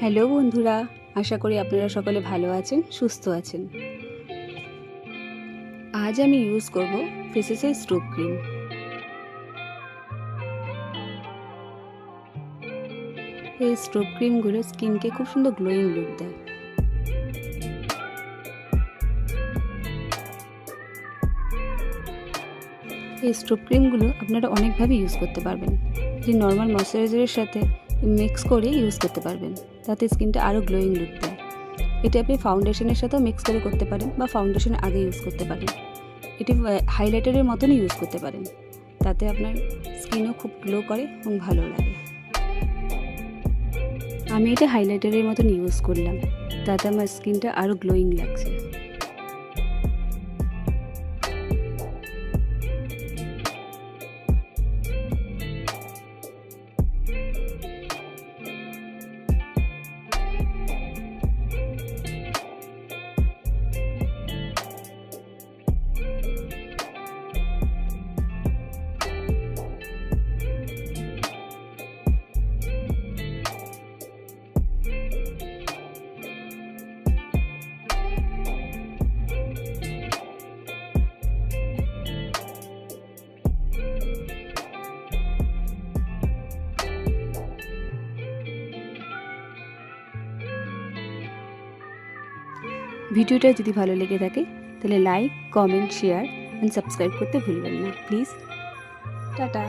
Hello বন্ধুরা, আশা করি আপনারা সকলে ভালো আছেন, সুস্থ আছেন। আজ আমি ইউজ করব ফেসেসের স্ট্রোক ক্রিম। এই স্ট্রোক ক্রিমগুলো স্কিনকে খুব সুন্দর গ্লোয়িং লুক দেয়। এই স্ট্রোক ক্রিমগুলো আপনারা অনেকভাবে ইউজ করতে পারবেন। এটি নর্মাল ময়শ্চারাইজারের সাথে মিক্স করে ইউজ করতে পারবেন, তাতে স্কিনটা আরও গ্লোয়িং লুক দেয়। এটি আপনি ফাউন্ডেশনের সাথেও মিক্স করে করতে পারেন বা ফাউন্ডেশনের আগে ইউজ করতে পারেন। এটি হাইলাইটারের মতনই ইউজ করতে পারেন, তাতে আপনার স্কিনও খুব গ্লো করে এবং ভালো লাগে। আমি এটা হাইলাইটারের মতন ইউজ করলাম, তাতে আমার স্কিনটা আরও গ্লোয়িং লাগছে। ভিডিওটা যদি ভালো লেগে থাকে তাহলে like, comment, share and subscribe করতে ভুলবেন না প্লিজ। টাটা।